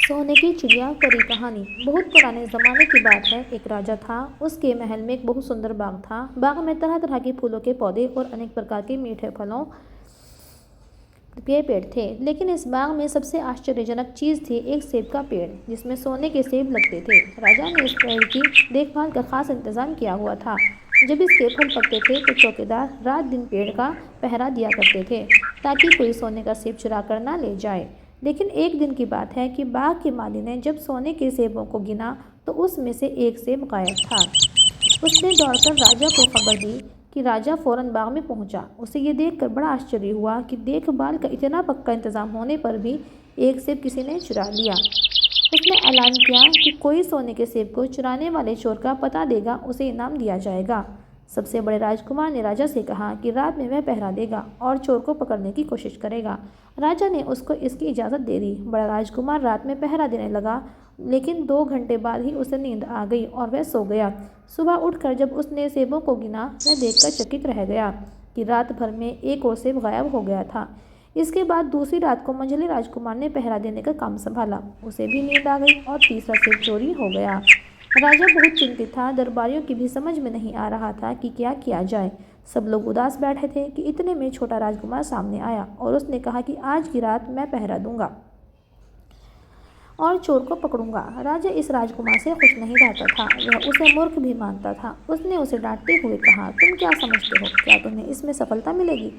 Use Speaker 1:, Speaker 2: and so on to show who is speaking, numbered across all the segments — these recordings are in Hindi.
Speaker 1: सोने की चिड़िया परी कहानी। बहुत पुराने ज़माने की बात है। एक राजा था। उसके महल में एक बहुत सुंदर बाग था। बाग में तरह तरह के फूलों के पौधे और अनेक प्रकार के मीठे फलों के पेड़ थे। लेकिन इस बाग में सबसे आश्चर्यजनक चीज़ थी एक सेब का पेड़ जिसमें सोने के सेब लगते थे। राजा ने इस पेड़ की देखभाल का खास इंतजाम किया हुआ था। जब इसके फल पकते थे तो चौकीदार रात दिन पेड़ का पहरा दिया करते थे ताकि कोई सोने का सेब चुरा कर ना ले जाए। लेकिन एक दिन की बात है कि बाग के माली ने जब सोने के सेबों को गिना तो उसमें से एक सेब गायब था। उसने दौड़कर राजा को खबर दी कि राजा फौरन बाग में पहुंचा। उसे ये देखकर बड़ा आश्चर्य हुआ कि देखभाल का इतना पक्का इंतजाम होने पर भी एक सेब किसी ने चुरा लिया। उसने ऐलान किया कि कोई सोने के सेब को चुराने वाले चोर का पता देगा, उसे इनाम दिया जाएगा। सबसे बड़े राजकुमार ने राजा से कहा कि रात में वह पहरा देगा और चोर को पकड़ने की कोशिश करेगा। राजा ने उसको इसकी इजाज़त दे दी। बड़ा राजकुमार रात में पहरा देने लगा, लेकिन 2 घंटे बाद ही उसे नींद आ गई और वह सो गया। सुबह उठकर जब उसने सेबों को गिना, वह देखकर चकित रह गया कि रात भर में एक और सेब गायब हो गया था। इसके बाद दूसरी रात को मंझले राजकुमार ने पहरा देने का काम संभाला। उसे भी नींद आ गई और तीसरा सेब चोरी हो गया। राजा बहुत चिंतित था। दरबारियों की भी समझ में नहीं आ रहा था कि क्या किया जाए। सब लोग उदास बैठे थे कि इतने में छोटा राजकुमार सामने आया और उसने कहा कि आज की रात मैं पहरा दूंगा और चोर को पकड़ूंगा। राजा इस राजकुमार से खुश नहीं रहता था। वह उसे मूर्ख भी मानता था। उसने उसे डांटते हुए कहा, तुम क्या समझते हो? क्या तुम्हें इसमें सफलता मिलेगी?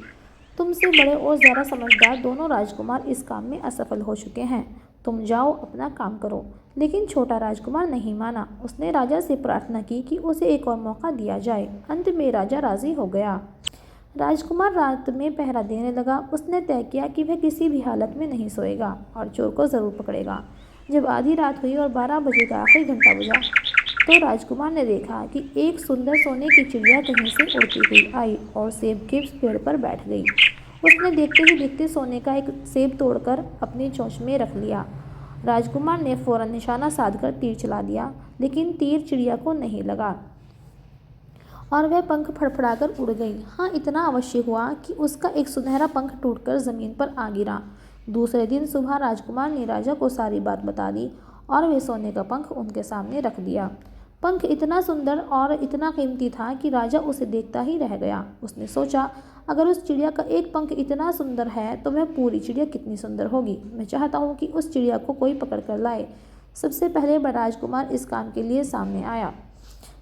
Speaker 1: तुमसे बड़े और ज़्यादा समझदार दोनों राजकुमार इस काम में असफल हो चुके हैं। तुम जाओ अपना काम करो। लेकिन छोटा राजकुमार नहीं माना। उसने राजा से प्रार्थना की कि उसे एक और मौका दिया जाए। अंत में राजा राजी हो गया। राजकुमार रात में पहरा देने लगा। उसने तय किया कि वह किसी भी हालत में नहीं सोएगा और चोर को ज़रूर पकड़ेगा। जब आधी रात हुई और 12 बजे का आखिरी घंटा बजा तो राजकुमार ने देखा कि एक सुंदर सोने की चिड़िया कहीं से उड़ती हुई आई और सेब के पेड़ पर बैठ गई। उसने देखते ही देखते सोने का एक सेब तोड़कर अपनी चोंच में रख लिया। राजकुमार ने फौरन निशाना साधकर तीर चला दिया, लेकिन तीर चिड़िया को नहीं लगा और वह पंख फड़फड़ाकर उड़ गई। हाँ, इतना अवश्य हुआ कि उसका एक सुनहरा पंख टूटकर जमीन पर आ गिरा। दूसरे दिन सुबह राजकुमार ने राजा को सारी बात बता दी और वे सोने का पंख उनके सामने रख दिया। पंख इतना सुंदर और इतना कीमती था कि राजा उसे देखता ही रह गया। उसने सोचा, अगर उस चिड़िया का एक पंख इतना सुंदर है तो वह पूरी चिड़िया कितनी सुंदर होगी। मैं चाहता हूँ कि उस चिड़िया को कोई पकड़ कर लाए। सबसे पहले बड़ा राजकुमार इस काम के लिए सामने आया।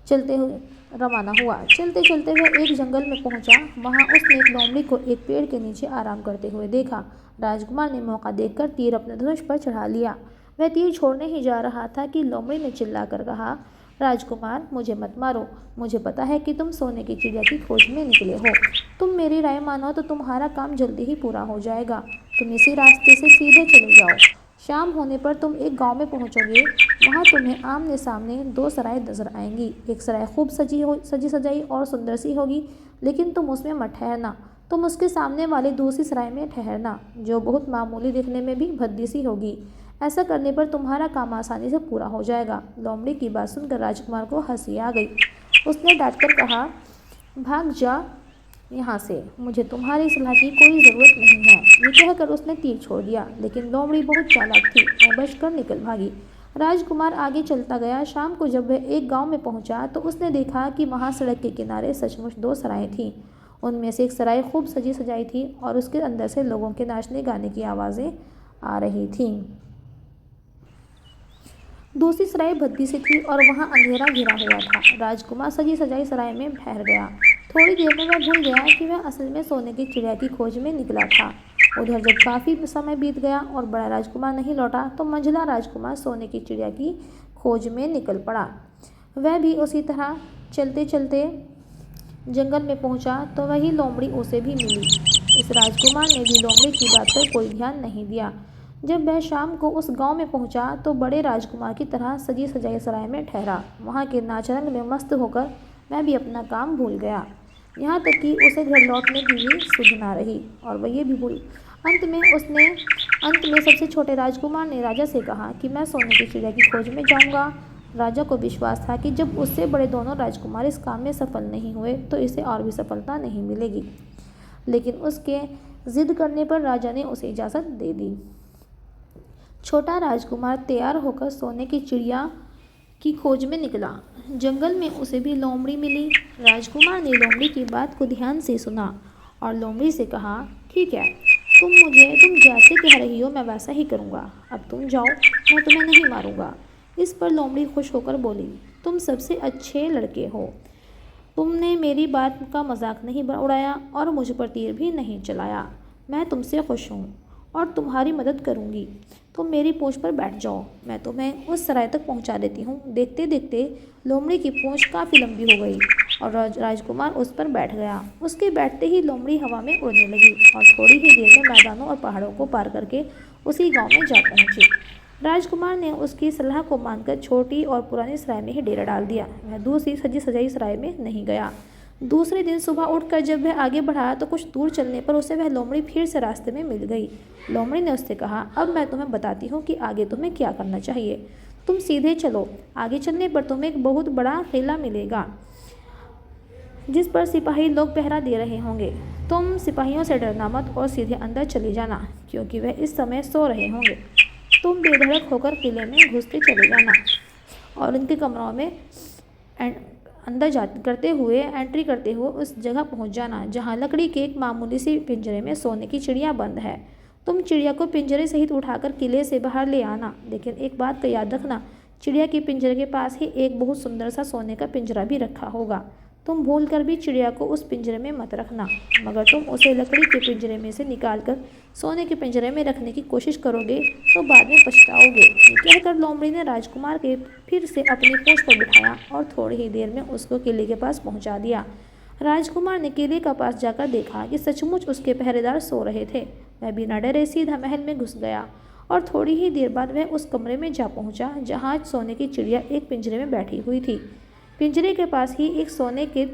Speaker 1: चलते हुए रवाना हुआ। चलते चलते वह एक जंगल में पहुंचा। वहां उसने एक लोमड़ी को एक पेड़ के नीचे आराम करते हुए देखा। राजकुमार ने मौका देखकर तीर अपने धनुष पर चढ़ा लिया। वह तीर छोड़ने ही जा रहा था कि लोमड़ी ने चिल्लाकर कहा, राजकुमार, मुझे मत मारो। मुझे पता है कि तुम सोने की चिड़िया की खोज में निकले हो। तुम मेरी राय मानो तो तुम्हारा काम जल्दी ही पूरा हो जाएगा। तुम इसी रास्ते से सीधे चले जाओ। शाम होने पर तुम एक गांव में पहुंचोगे। वहां तुम्हें आमने सामने 2 सराय नजर आएंगी। एक सराय खूब सजी सजाई और सुंदर सी होगी, लेकिन तुम उसमें मत ठहरना। तुम उसके सामने वाली दूसरी सराय में ठहरना, जो बहुत मामूली दिखने में भी भद्दी सी होगी। ऐसा करने पर तुम्हारा काम आसानी से पूरा हो जाएगा। लोमड़ी की बात सुनकर राजकुमार को हंसी आ गई। उसने डांटकर कहा, भाग जा यहाँ से, मुझे तुम्हारी सलाह की कोई ज़रूरत नहीं है। ये कहकर उसने तीर छोड़ दिया, लेकिन लोमड़ी बहुत चालाक थी। वह बचकर निकल भागी। राजकुमार आगे चलता गया। शाम को जब वह एक गांव में पहुंचा तो उसने देखा कि वहां सड़क के किनारे सचमुच 2 सराय थीं। उनमें से एक सराय खूब सजी सजाई थी और उसके अंदर से लोगों के नाचने गाने की आवाज़ें आ रही थीं। दूसरी सराय भद्दी सी थी और वहां अंधेरा घिरा हुआ था। राजकुमार सजी सजाई सराय में ठहर गया। थोड़ी देर में वह भूल गया कि वह असल में सोने की चिड़िया की खोज में निकला था। उधर जब काफ़ी समय बीत गया और बड़ा राजकुमार नहीं लौटा तो मंझला राजकुमार सोने की चिड़िया की खोज में निकल पड़ा। वह भी उसी तरह चलते चलते जंगल में पहुंचा तो वही लोमड़ी उसे भी मिली। इस राजकुमार ने भी लोमड़ी की बात पर कोई ध्यान नहीं दिया। जब वह शाम को उस गांव में पहुंचा तो बड़े राजकुमार की तरह सजी सजाई सराय में ठहरा। वहां के नाच रंग में मस्त होकर वह भी अपना काम भूल गया। यहाँ तक कि उसे घर लौटने की भी सुध ना रही और वह ये भी भूल। अंत में सबसे छोटे राजकुमार ने राजा से कहा कि मैं सोने की चिड़िया की खोज में जाऊंगा। राजा को विश्वास था कि जब उससे बड़े दोनों राजकुमार इस काम में सफल नहीं हुए तो इसे और भी सफलता नहीं मिलेगी। लेकिन उसके जिद करने पर राजा ने उसे इजाज़त दे दी। छोटा राजकुमार तैयार होकर सोने की चिड़िया की खोज में निकला। जंगल में उसे भी लोमड़ी मिली। राजकुमार ने लोमड़ी की बात को ध्यान से सुना और लोमड़ी से कहा, ठीक है, तुम जैसे कह रही हो मैं वैसा ही करूँगा। अब तुम जाओ, मैं तुम्हें नहीं मारूंगा। इस पर लोमड़ी खुश होकर बोली, तुम सबसे अच्छे लड़के हो। तुमने मेरी बात का मजाक नहीं उड़ाया और मुझ पर तीर भी नहीं चलाया। मैं तुमसे खुश हूँ और तुम्हारी मदद करूँगी। तुम मेरी पूँछ पर बैठ जाओ, मैं तुम्हें उस सराय तक पहुँचा देती हूँ। देखते देखते लोमड़ी की पूँछ काफ़ी लंबी हो गई और राजकुमार उस पर बैठ गया। उसके बैठते ही लोमड़ी हवा में उड़ने लगी और थोड़ी ही देर में मैदानों और पहाड़ों को पार करके उसी गाँव में जा पहुँची। राजकुमार ने उसकी सलाह को मानकर छोटी और पुरानी सराय में ही डेरा डाल दिया। वह दूसरी सजी सजाई सराय में नहीं गया। दूसरे दिन सुबह उठकर जब वह आगे बढ़ा तो कुछ दूर चलने पर उसे वह लोमड़ी फिर से रास्ते में मिल गई। लोमड़ी ने उससे कहा, अब मैं तुम्हें बताती हूँ कि आगे तुम्हें क्या करना चाहिए। तुम सीधे चलो। आगे चलने पर तुम्हें एक बहुत बड़ा किला मिलेगा जिस पर सिपाही लोग पहरा दे रहे होंगे। तुम सिपाहियों से डरना मत और सीधे अंदर चले जाना, क्योंकि वह इस समय सो रहे होंगे। तुम बेधड़क होकर किले में घुसते चले जाना और उनके कमरों में अंदर एंट्री करते हुए उस जगह पहुंच जाना जहां लकड़ी के एक मामूली सी पिंजरे में सोने की चिड़िया बंद है। तुम चिड़िया को पिंजरे सहित उठाकर किले से बाहर ले आना, लेकिन एक बात का याद रखना, चिड़िया के पिंजरे के पास ही एक बहुत सुंदर सा सोने का पिंजरा भी रखा होगा। तुम भूल कर भी चिड़िया को उस पिंजरे में मत रखना, मगर तुम उसे लकड़ी के पिंजरे में से निकालकर सोने के पिंजरे में रखने की कोशिश करोगे तो बाद में पछताओगे। ये कहकर लोमड़ी ने राजकुमार के फिर से अपनी पूंछ पर बिठाया और थोड़ी ही देर में उसको किले के पास पहुंचा दिया। राजकुमार ने किले के पास जाकर देखा कि सचमुच उसके पहरेदार सो रहे थे। वह बिना डरे सीधा महल में घुस गया और थोड़ी ही देर बाद वह उस कमरे में जा पहुंचा जहां सोने की चिड़िया एक पिंजरे में बैठी हुई थी। पिंजरे के पास ही एक सोने के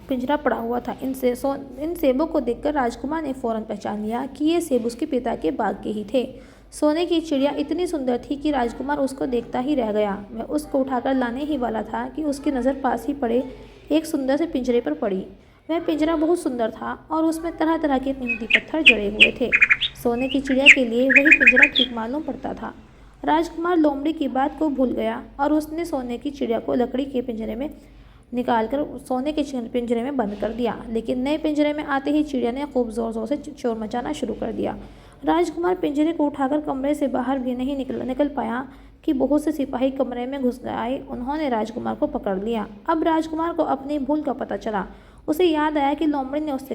Speaker 1: पिंजरा पड़ा हुआ था। इन सेबों को देखकर राजकुमार ने फौरन पहचान लिया कि ये सेब उसके पिता के बाग के ही थे। सोने की चिड़िया इतनी सुंदर थी कि राजकुमार उसको देखता ही रह गया। वह उसको उठाकर लाने ही वाला था कि उसकी नज़र पास ही पड़े एक सुंदर से पिंजरे पर पड़ी। वह पिंजरा बहुत सुंदर था और उसमें तरह तरह के कीमती पत्थर जड़े हुए थे। सोने की चिड़िया के लिए वही पिंजरा ठीक मालूम पड़ता था। राजकुमार लोमड़ी की बात को भूल गया और उसने सोने की चिड़िया को लकड़ी के पिंजरे में निकालकर सोने के पिंजरे में बंद कर दिया। लेकिन नए पिंजरे में आते ही चिड़िया ने खूब ज़ोर ज़ोर से शोर मचाना शुरू कर दिया। राजकुमार पिंजरे को उठाकर कमरे से बाहर भी नहीं निकल पाया कि बहुत से सिपाही कमरे में घुस आए। उन्होंने राजकुमार को पकड़ लिया। अब राजकुमार को अपनी भूल का पता चला। उसे याद आया कि लोमड़ी ने उससे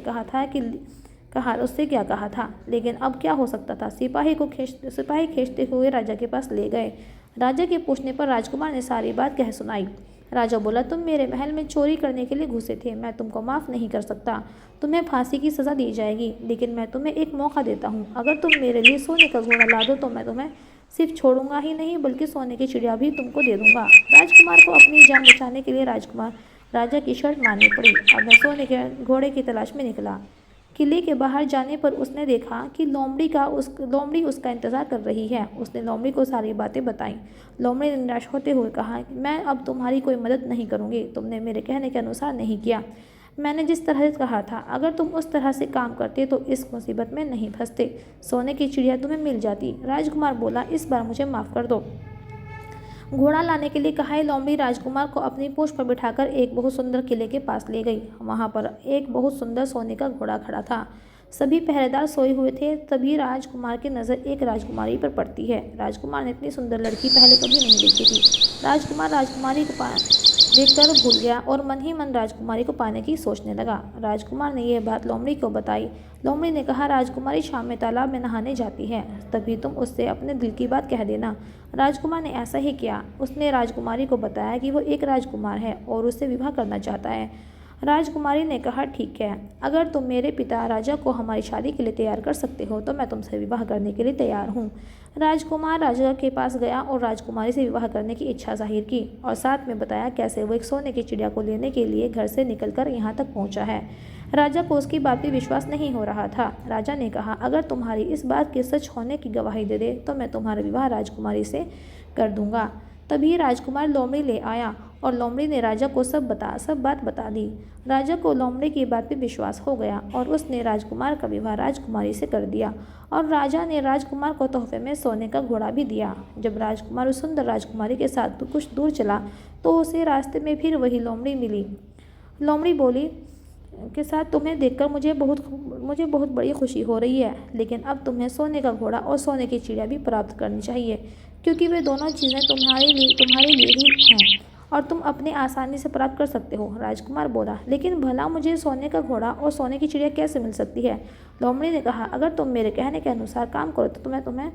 Speaker 1: उससे क्या कहा था, लेकिन अब क्या हो सकता था। सिपाही खींचते हुए राजा के पास ले गए। राजा के पूछने पर राजकुमार ने सारी बात कह सुनाई। राजा बोला, तुम मेरे महल में चोरी करने के लिए घुसे थे। मैं तुमको माफ़ नहीं कर सकता। तुम्हें फांसी की सज़ा दी जाएगी, लेकिन मैं तुम्हें एक मौका देता हूँ। अगर तुम मेरे लिए सोने का घोड़ा ला दो तो मैं तुम्हें सिर्फ छोड़ूंगा ही नहीं बल्कि सोने की चिड़िया भी तुमको दे दूंगा। राजकुमार को अपनी जान बचाने के लिए राजा की शर्त माननी पड़ी। अब वह सोने के घोड़े की तलाश में निकला। किले के बाहर जाने पर उसने देखा कि लोमड़ी उसका इंतज़ार कर रही है। उसने लोमड़ी को सारी बातें बताईं। लोमड़ी ने निराश होते हुए कहा, मैं अब तुम्हारी कोई मदद नहीं करूँगी। तुमने मेरे कहने के अनुसार नहीं किया। मैंने जिस तरह से कहा था, अगर तुम उस तरह से काम करते तो इस मुसीबत में नहीं फंसते। सोने की चिड़िया तुम्हें मिल जाती। राजकुमार बोला, इस बार मुझे माफ़ कर दो। घोड़ा लाने के लिए कहा लोमड़ी राजकुमार को अपनी पूंछ पर बिठाकर एक बहुत सुंदर किले के पास ले गई। वहां पर एक बहुत सुंदर सोने का घोड़ा खड़ा था। सभी पहरेदार सोए हुए थे। तभी राजकुमार की नज़र एक राजकुमारी पर पड़ती है। राजकुमार ने इतनी सुंदर लड़की पहले कभी नहीं देखी थी। राजकुमार राजकुमारी को देखकर भूल गया और मन ही मन राजकुमारी को पाने की सोचने लगा। राजकुमार ने यह बात लोमड़ी को बताई। लोमड़ी ने कहा, राजकुमारी शाम में तालाब में नहाने जाती है, तभी तुम उससे अपने दिल की बात कह देना। राजकुमार ने ऐसा ही किया। उसने राजकुमारी को बताया कि वो एक राजकुमार है और उससे विवाह करना चाहता है। राजकुमारी ने कहा, ठीक है, अगर तुम मेरे पिता राजा को हमारी शादी के लिए तैयार कर सकते हो तो मैं तुमसे विवाह करने के लिए तैयार हूँ। राजकुमार राजा के पास गया और राजकुमारी से विवाह करने की इच्छा जाहिर की और साथ में बताया कैसे वो एक सोने की चिड़िया को लेने के लिए घर से निकलकर यहाँ तक पहुँचा है। राजा को उसकी बात पर विश्वास नहीं हो रहा था। राजा ने कहा, अगर तुम्हारी इस बात के सच होने की गवाही दे तो मैं तुम्हारा विवाह राजकुमारी से कर दूंगा। तभी राजकुमार लोमड़ी ले आया और लोमड़ी ने राजा को सब बात बता दी। राजा को लोमड़ी की बात पर विश्वास हो गया और उसने राजकुमार का विवाह राजकुमारी से कर दिया और राजा ने राजकुमार को तोहफे में सोने का घोड़ा भी दिया। जब राजकुमार उस सुंदर राजकुमारी के साथ कुछ दूर चला तो उसे रास्ते में फिर वही लोमड़ी मिली। लोमड़ी बोली के साथ तुम्हें देखकर मुझे बहुत बड़ी खुशी हो रही है, लेकिन अब तुम्हें सोने का घोड़ा और सोने की चिड़िया भी प्राप्त करनी चाहिए, क्योंकि वे दोनों चीज़ें तुम्हारे लिए ही हैं और तुम अपने आसानी से प्राप्त कर सकते हो। राजकुमार बोला, लेकिन भला मुझे सोने का घोड़ा और सोने की चिड़िया कैसे मिल सकती है? लोमड़ी ने कहा, अगर तुम मेरे कहने के अनुसार काम करो तो मैं तुम्हें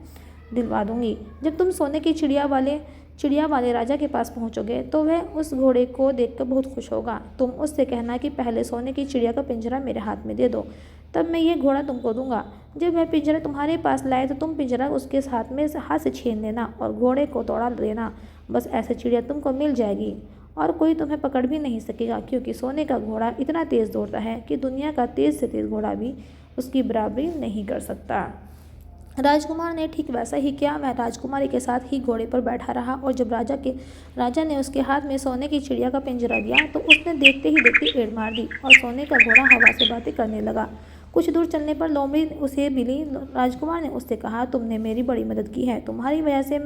Speaker 1: दिलवा दूंगी। जब तुम सोने की चिड़िया वाले राजा के पास पहुंचोगे तो वह उस घोड़े को देखकर बहुत खुश होगा। तुम उससे कहना कि पहले सोने की चिड़िया का पिंजरा मेरे हाथ में दे दो, तब मैं ये घोड़ा तुमको दूंगा। जब वह पिंजरा तुम्हारे पास लाए तो तुम पिंजरा उसके हाथ से छीन लेना और घोड़े को दौड़ा देना। बस ऐसे चिड़िया तुमको मिल जाएगी और कोई तुम्हें पकड़ भी नहीं सकेगा, क्योंकि सोने का घोड़ा इतना तेज़ दौड़ता है कि दुनिया का तेज़ से तेज़ घोड़ा भी उसकी बराबरी नहीं कर सकता। राजकुमार ने ठीक वैसा ही किया। वह राजकुमारी के साथ ही घोड़े पर बैठा रहा और जब राजा ने उसके हाथ में सोने की चिड़िया का पिंजरा दिया तो उसने देखते ही देखते एड़ मार दी और सोने का घोड़ा हवा से बातें करने लगा। कुछ दूर चलने पर लोमड़ी उसे मिली। राजकुमार ने उससे कहा, तुमने मेरी बड़ी मदद की है। तुम्हारी वजह से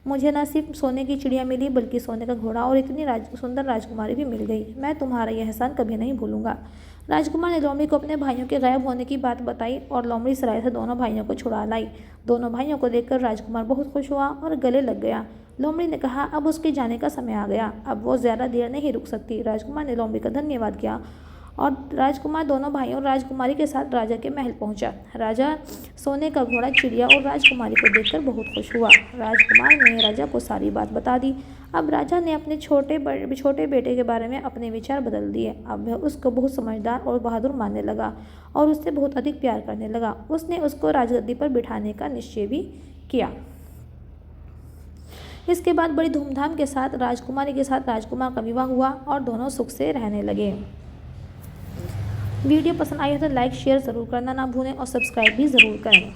Speaker 1: मुझे न सिर्फ सोने की चिड़िया मिली बल्कि सोने का घोड़ा और इतनी सुंदर राजकुमारी भी मिल गई। मैं तुम्हारा यह एहसान कभी नहीं भूलूंगा। राजकुमार ने लोमड़ी को अपने भाइयों के गायब होने की बात बताई और लोमड़ी सराय से दोनों भाइयों को छुड़ा लाई। दोनों भाइयों को देखकर राजकुमार बहुत खुश हुआ और गले लग गया। लोमड़ी ने कहा, अब उसके जाने का समय आ गया, अब वो ज़्यादा देर नहीं रुक सकती। राजकुमार ने लोमड़ी का धन्यवाद किया और राजकुमार दोनों भाइयों और राजकुमारी के साथ राजा के महल पहुंचा। राजा सोने का घोड़ा, चिड़िया और राजकुमारी को देखकर बहुत खुश हुआ। राजकुमार ने राजा को सारी बात बता दी। अब राजा ने अपने छोटे बेटे के बारे में अपने विचार बदल दिए। अब वह उसको बहुत समझदार और बहादुर मानने लगा और उससे बहुत अधिक प्यार करने लगा। उसने उसको राजगद्दी पर बिठाने का निश्चय भी किया। इसके बाद बड़ी धूमधाम के साथ राजकुमारी के साथ राजकुमार का विवाह हुआ और दोनों सुख से रहने लगे। वीडियो पसंद आई हो तो लाइक शेयर ज़रूर करना ना भूलें और सब्सक्राइब भी ज़रूर करें।